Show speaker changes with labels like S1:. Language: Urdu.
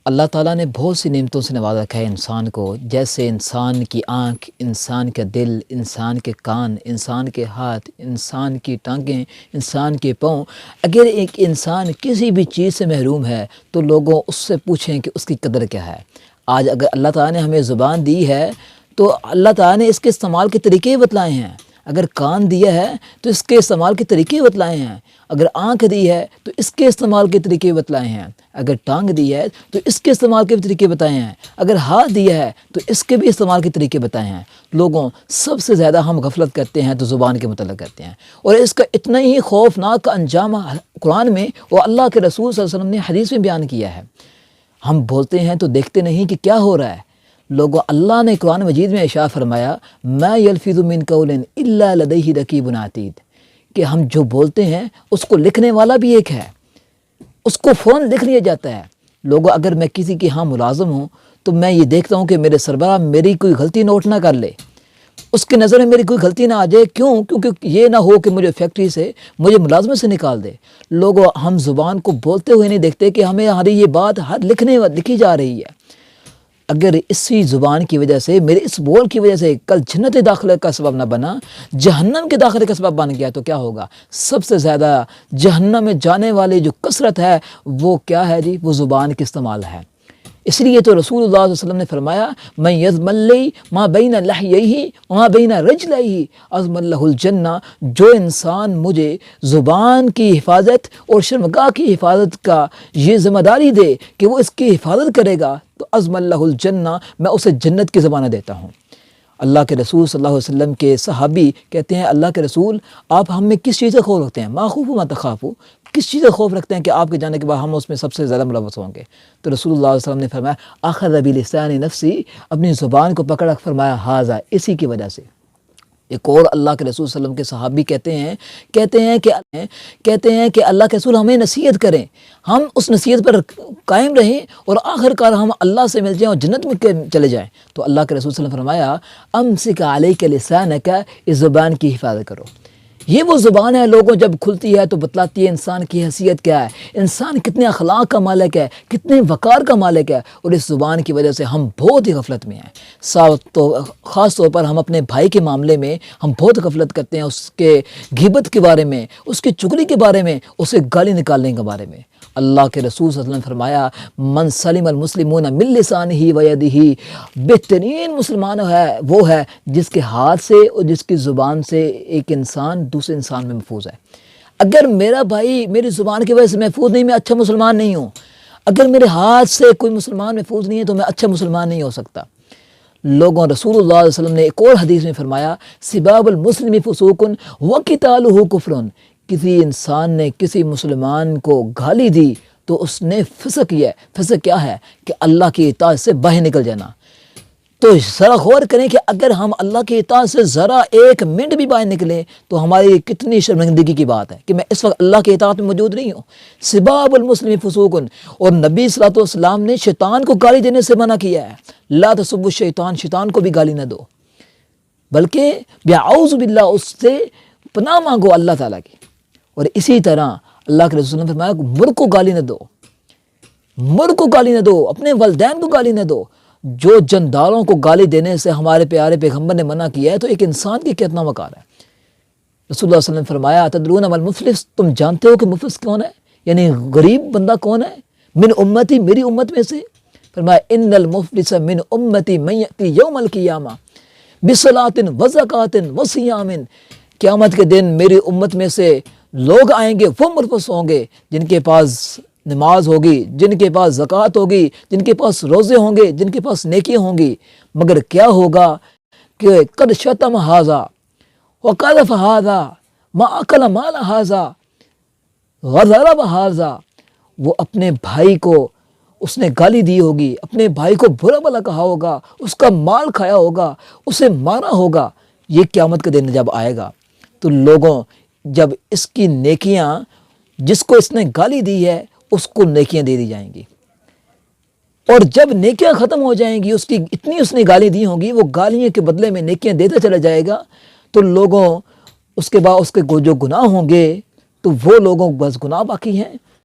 S1: اللہ تعالیٰ نے بہت سی نعمتوں سے نواز رکھا ہے انسان کو، جیسے انسان کی آنکھ، انسان کا دل، انسان کے کان، انسان کے ہاتھ، انسان کی ٹانگیں، انسان کے پاؤں۔ اگر ایک انسان کسی بھی چیز سے محروم ہے تو لوگوں اس سے پوچھیں کہ اس کی قدر کیا ہے۔ آج اگر اللہ تعالیٰ نے ہمیں زبان دی ہے تو اللہ تعالیٰ نے اس کے استعمال کے طریقے بتلائے ہیں۔ اگر کان دیا ہے تو اس کے استعمال کے طریقے بتلائے ہیں۔ اگر آنکھ دی ہے تو اس کے استعمال کے طریقے بتلائے ہیں۔ اگر ٹانگ دی ہے تو اس کے استعمال کے طریقے بتائے ہیں۔ اگر ہاتھ دیا ہے تو اس کے بھی استعمال کے طریقے بتائے ہیں۔ لوگوں سب سے زیادہ ہم غفلت کرتے ہیں تو زبان کے متعلق کرتے ہیں، اور اس کا اتنا ہی خوفناک انجام قرآن میں اور اللہ کے رسول صلی اللہ علیہ وسلم نے حدیث میں بیان کیا ہے۔ ہم بولتے ہیں تو دیکھتے نہیں کہ کیا ہو رہا ہے۔ لوگوں، اللہ نے قرآن مجید میں ارشاد فرمایا ما یلفظ من قول الا لدیہ رقیب عتید، کہ ہم جو بولتے ہیں اس کو لکھنے والا بھی ایک ہے، اس کو فوراً لکھ لیا جاتا ہے۔ لوگوں، اگر میں کسی کے ہاں ملازم ہوں تو میں یہ دیکھتا ہوں کہ میرے سربراہ میری کوئی غلطی نوٹ نہ کر لے، اس کی نظر میں میری کوئی غلطی نہ آ جائے۔ کیونکہ یہ نہ ہو کہ مجھے فیکٹری سے، مجھے ملازمت سے نکال دے۔ لوگوں، ہم زبان کو بولتے ہوئے نہیں دیکھتے کہ ہمیں ہماری یہ بات لکھی جا رہی ہے۔ اگر اسی زبان کی وجہ سے، میرے اس بول کی وجہ سے کل جنت داخلے کا سبب نہ بنا، جہنم کے داخلے کا سبب بن گیا تو کیا ہوگا؟ سب سے زیادہ جہنم میں جانے والی جو کثرت ہے وہ کیا ہے جی؟ وہ زبان کے استعمال ہے۔ اس لیے تو رسول اللہ صلی اللہ علیہ وسلم نے فرمایا من یضمن لی ما بین لحییہ وما بین رجلیہ اضمن لہ الجنہ، جو انسان مجھے زبان کی حفاظت اور شرمگاہ کی حفاظت کا یہ ذمہ داری دے کہ وہ اس کی حفاظت کرے گا تو اضمن لہ الجنہ، میں اسے جنت کی ضمانت دیتا ہوں۔ اللہ کے رسول صلی اللہ علیہ وسلم کے صحابی کہتے ہیں اللہ کے رسول آپ ہم میں کس چیز سے خوف رکھتے ہیں؟ ما خوف ما تخافوا، کس چیز سے خوف رکھتے ہیں کہ آپ کے جانے کے بعد ہم اس میں سب سے زیادہ ملوث ہوں گے؟ تو رسول اللہ علیہ وسلم نے فرمایا اخذ بلسان نفسی، اپنی زبان کو پکڑ فرمایا ھذا، اسی کی وجہ سے۔ ایک اور اللہ کے رسول صلی اللہ علیہ وسلم کے صحابی کہتے ہیں کہ اللہ کے رسول ہمیں نصیحت کریں، ہم اس نصیحت پر قائم رہیں اور آخر کار ہم اللہ سے مل جائیں اور جنت میں چلے جائیں۔ تو اللہ کے رسول صلی اللہ علیہ وسلم نے فرمایا امسک علیک لسانک، اس زبان کی حفاظت کرو۔ یہ وہ زبان ہے لوگوں جب کھلتی ہے تو بتلاتی ہے انسان کی حیثیت کیا ہے، انسان کتنے اخلاق کا مالک ہے، کتنے وقار کا مالک ہے، اور اس زبان کی وجہ سے ہم بہت ہی غفلت میں ہیں۔ خاص طور پر ہم اپنے بھائی کے معاملے میں ہم بہت غفلت کرتے ہیں، اس کے غیبت کے بارے میں، اس کی چغلی کے بارے میں، اسے گالی نکالنے کے بارے میں۔ اللہ کے رسول صلی اللہ علیہ وسلم نے فرمایا من سلم المسلمون من لسانہ و یدہ، بہترین مسلمان ہے وہ ہے جس کے ہاتھ سے اور جس کی زبان سے ایک انسان دوسرے انسان میں محفوظ ہے۔ اگر میرا بھائی میری زبان کی وجہ سے محفوظ نہیں، میں اچھا مسلمان نہیں ہوں۔ اگر میرے ہاتھ سے کوئی مسلمان محفوظ نہیں ہے تو میں اچھا مسلمان نہیں ہو سکتا۔ لوگوں، رسول اللہ علیہ وسلم نے ایک اور حدیث میں فرمایا سباب المسلم فسوق وقتالہ کفر، کسی انسان نے کسی مسلمان کو گالی دی تو اس نے فسق کیا ہے۔ فسق کیا ہے؟ کہ اللہ کی اطاعت سے باہر نکل جانا۔ تو ذرا غور کریں کہ اگر ہم اللہ کی اطاعت سے ذرا ایک منٹ بھی باہر نکلیں تو ہماری کتنی شرمندگی کی بات ہے کہ میں اس وقت اللہ کی اطاعت میں موجود نہیں ہوں۔ سباب المسلم فسوق، اور نبی صلی اللہ علیہ وسلم نے شیطان کو گالی دینے سے منع کیا ہے، لا تسبوا الشیطان، شیطان کو بھی گالی نہ دو، بلکہ بیاعوذ باللہ، اس سے پناہ مانگو اللہ تعالیٰ کی۔ اور اسی طرح اللہ کے رسول نے فرمایا مرغ کو گالی نہ دو، مرغ کو گالی نہ دو، اپنے والدین کو گالی نہ دو۔ جو جانداروں کو گالی دینے سے ہمارے پیارے پیغمبر نے منع کیا ہے تو ایک انسان کی کتنا وقار ہے۔ رسول اللہ صلی اللہ علیہ وسلم نے فرمایا تدرون ما المفلس، تم جانتے ہو کہ مفلس کون ہے؟ یعنی غریب بندہ کون ہے؟ من امتی، میری امت میں سے۔ فرمایا ان المفلس من امتی من یأتی یوم القیامہ بصلاۃ وزکوٰۃ وصیام، قیامت کے دن میری امت میں سے لوگ آئیں گے، وہ مفلس ہوں گے جن کے پاس نماز ہوگی، جن کے پاس زکوٰۃ ہوگی، جن کے پاس روزے ہوں گے، جن کے پاس نیکیاں ہوں گی، مگر کیا ہوگا کہ قد شتم ھذا وقذف ھذا ما اکل مال ھذا وضرب ھذا، وہ اپنے بھائی کو اس نے گالی دی ہوگی، اپنے بھائی کو برا بھلا کہا ہوگا، اس کا مال کھایا ہوگا، اسے مارا ہوگا۔ یہ قیامت کے دن جب آئے گا تو لوگوں جب اس کی نیکیاں، جس کو اس نے گالی دی ہے اس کو نیکیاں دے دی جائیں گی، اور جب نیکیاں ختم ہو جائیں گی، اتنی اس نے گالی دی ہوں گی، وہ گالیوں کے بدلے میں نیکیاں دیتا چلا جائے گا، تو لوگوں اس کے بعد اس کے جو گناہ ہوں گے تو وہ لوگوں بس گناہ باقی ہیں۔